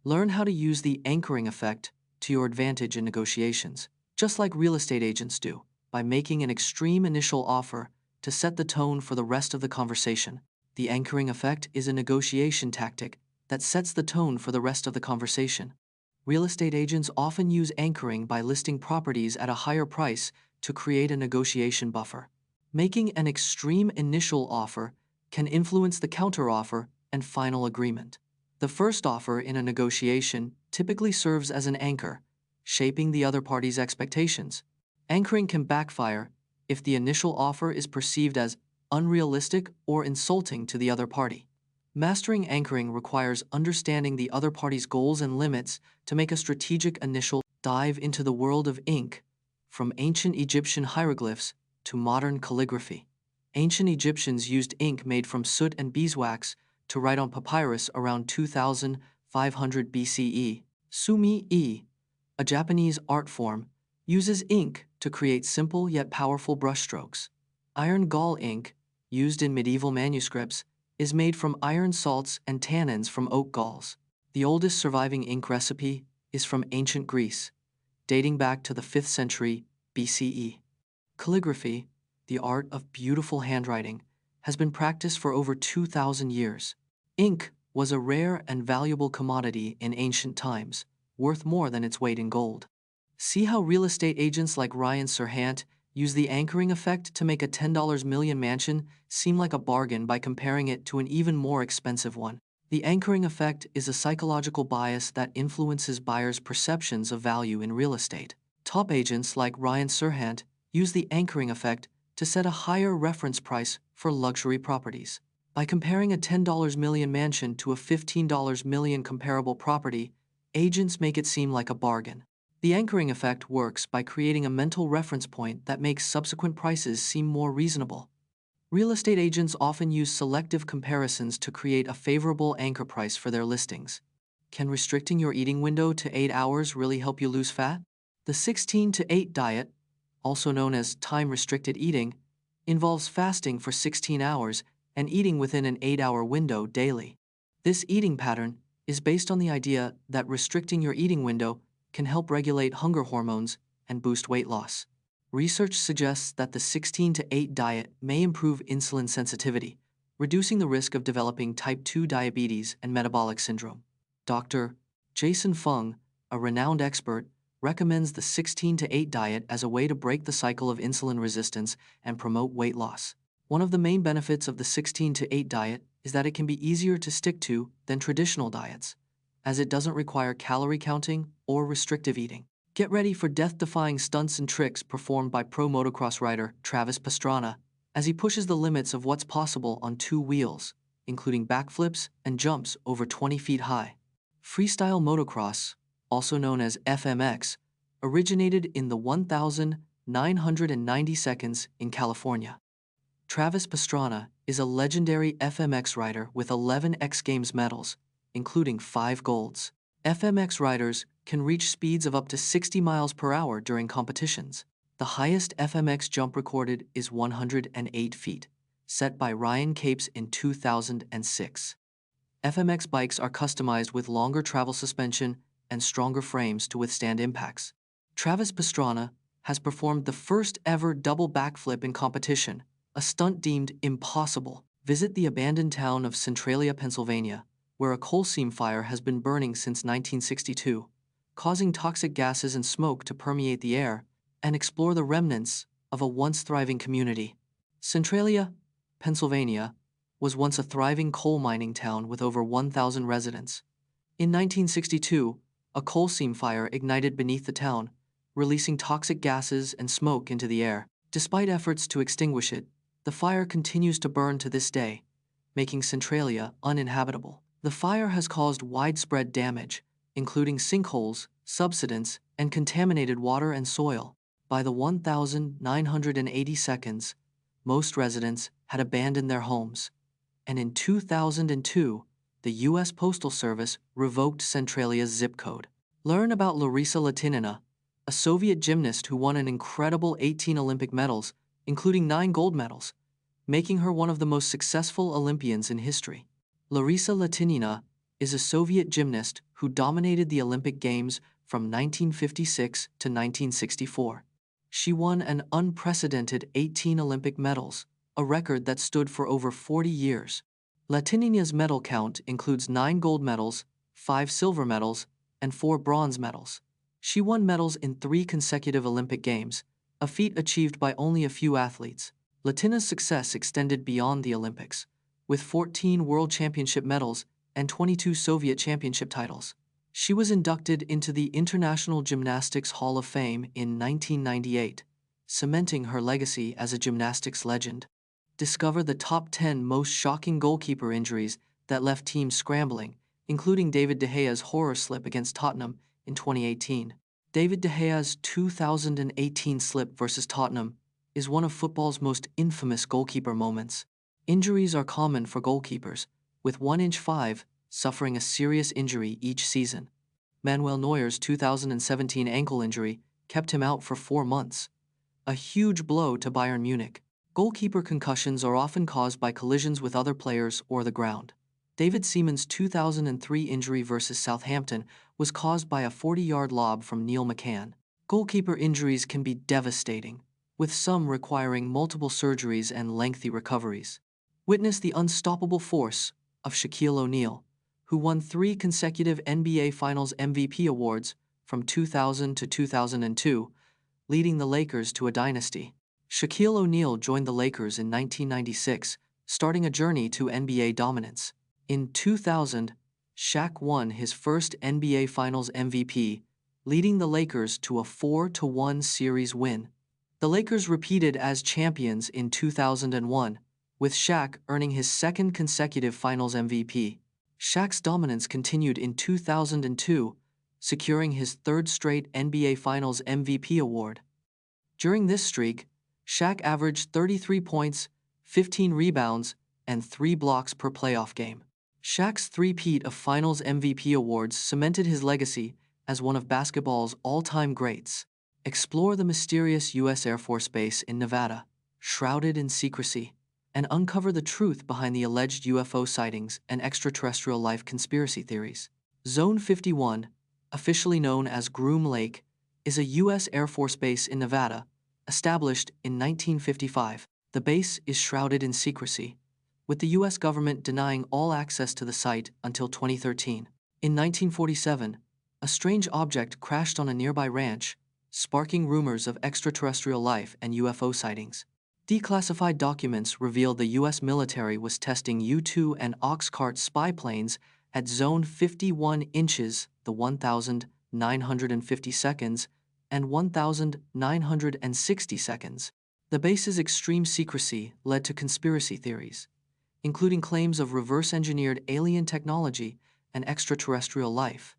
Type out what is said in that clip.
Learn how to use the anchoring effect to your advantage in negotiations, just like real estate agents do, by making an extreme initial offer to set the tone for the rest of the conversation. The anchoring effect is a negotiation tactic that sets the tone for the rest of the conversation. Real estate agents often use anchoring by listing properties at a higher price to create a negotiation buffer. Making an extreme initial offer can influence the counteroffer and final agreement. The first offer in a negotiation typically serves as an anchor, shaping the other party's expectations. Anchoring can backfire if the initial offer is perceived as unrealistic or insulting to the other party. Mastering anchoring requires understanding the other party's goals and limits to make a strategic initial dive into the world of ink, from ancient Egyptian hieroglyphs to modern calligraphy. Ancient Egyptians used ink made from soot and beeswax to write on papyrus around 2500 BCE. Sumi-e, a Japanese art form, uses ink to create simple yet powerful brushstrokes. Iron gall ink, used in medieval manuscripts, is made from iron salts and tannins from oak galls. The oldest surviving ink recipe is from ancient Greece, dating back to the 5th century BCE. Calligraphy, the art of beautiful handwriting, has been practiced for over 2,000 years. Ink was a rare and valuable commodity in ancient times, worth more than its weight in gold. See how real estate agents like Ryan Serhant use the anchoring effect to make a $10 million mansion seem like a bargain by comparing it to an even more expensive one. The anchoring effect is a psychological bias that influences buyers' perceptions of value in real estate. Top agents like Ryan Serhant use the anchoring effect to set a higher reference price for luxury properties. By comparing a $10 million mansion to a $15 million comparable property, agents make it seem like a bargain. The anchoring effect works by creating a mental reference point that makes subsequent prices seem more reasonable. Real estate agents often use selective comparisons to create a favorable anchor price for their listings. Can restricting your eating window to 8 hours really help you lose fat? The 16-to-8 diet, also known as time-restricted eating, involves fasting for 16 hours and eating within an 8-hour window daily. This eating pattern is based on the idea that restricting your eating window can help regulate hunger hormones and boost weight loss. Research suggests that the 16-to-8 diet may improve insulin sensitivity, reducing the risk of developing type 2 diabetes and metabolic syndrome. Dr. Jason Fung, a renowned expert, recommends the 16-to-8 diet as a way to break the cycle of insulin resistance and promote weight loss. One of the main benefits of the 16-to-8 diet is that it can be easier to stick to than traditional diets, as it doesn't require calorie counting or restrictive eating. Get ready for death-defying stunts and tricks performed by pro motocross rider Travis Pastrana as he pushes the limits of what's possible on 2 wheels, including backflips and jumps over 20 feet high. Freestyle motocross, also known as FMX, originated in the 1,990 seconds in California. Travis Pastrana is a legendary FMX rider with 11 X Games medals, including 5 golds. FMX riders can reach speeds of up to 60 miles per hour during competitions. The highest FMX jump recorded is 108 feet, set by Ryan Capes in 2006. FMX bikes are customized with longer travel suspension and stronger frames to withstand impacts. Travis Pastrana has performed the first ever double backflip in competition, a stunt deemed impossible. Visit the abandoned town of Centralia, Pennsylvania, where a coal seam fire has been burning since 1962, causing toxic gases and smoke to permeate the air, and explore the remnants of a once thriving community. Centralia, Pennsylvania, was once a thriving coal mining town with over 1,000 residents. In 1962, a coal seam fire ignited beneath the town, releasing toxic gases and smoke into the air. Despite efforts to extinguish it, the fire continues to burn to this day, making Centralia uninhabitable. The fire has caused widespread damage, including sinkholes, subsidence, and contaminated water and soil. By the 1,980 seconds, most residents had abandoned their homes, and in 2002, the U.S. Postal Service revoked Centralia's zip code. Learn about Larisa Latinina, a Soviet gymnast who won an incredible 18 Olympic medals, including 9 gold medals, making her one of the most successful Olympians in history. Larisa Latinina is a Soviet gymnast who dominated the Olympic Games from 1956 to 1964. She won an unprecedented 18 Olympic medals, a record that stood for over 40 years. Latinia's medal count includes 9 gold medals, 5 silver medals, and 4 bronze medals. She won medals in 3 consecutive Olympic Games, a feat achieved by only a few athletes. Latina's success extended beyond the Olympics, with 14 World Championship medals and 22 Soviet Championship titles. She was inducted into the International Gymnastics Hall of Fame in 1998, cementing her legacy as a gymnastics legend. Discover the top 10 most shocking goalkeeper injuries that left teams scrambling, including David De Gea's horror slip against Tottenham in 2018. David De Gea's 2018 slip versus Tottenham is one of football's most infamous goalkeeper moments. Injuries are common for goalkeepers, with 1-5 suffering a serious injury each season. Manuel Neuer's 2017 ankle injury kept him out for 4 months, a huge blow to Bayern Munich. Goalkeeper concussions are often caused by collisions with other players or the ground. David Seaman's 2003 injury versus Southampton was caused by a 40-yard lob from Neil McCann. Goalkeeper injuries can be devastating, with some requiring multiple surgeries and lengthy recoveries. Witness the unstoppable force of Shaquille O'Neal, who won 3 consecutive NBA Finals MVP awards from 2000 to 2002, leading the Lakers to a dynasty. Shaquille O'Neal joined the Lakers in 1996, starting a journey to NBA dominance. In 2000, Shaq won his first NBA Finals MVP, leading the Lakers to a 4-1 series win. The Lakers repeated as champions in 2001, with Shaq earning his second consecutive Finals MVP. Shaq's dominance continued in 2002, securing his 3rd straight NBA Finals MVP award. During this streak, Shaq averaged 33 points, 15 rebounds, and 3 blocks per playoff game. Shaq's three-peat of Finals MVP awards cemented his legacy as one of basketball's all-time greats. Explore the mysterious U.S. Air Force Base in Nevada, shrouded in secrecy, and uncover the truth behind the alleged UFO sightings and extraterrestrial life conspiracy theories. Zone 51, officially known as Groom Lake, is a U.S. Air Force base in Nevada, established in 1955. The base is shrouded in secrecy, with the U.S. government denying all access to the site until 2013. In 1947, a strange object crashed on a nearby ranch, sparking rumors of extraterrestrial life and UFO sightings. Declassified documents revealed the U.S. military was testing U-2 and Oxcart spy planes at Zone 51 inches, the 1,950 seconds, and 1,960 seconds. The base's extreme secrecy led to conspiracy theories, including claims of reverse-engineered alien technology and extraterrestrial life.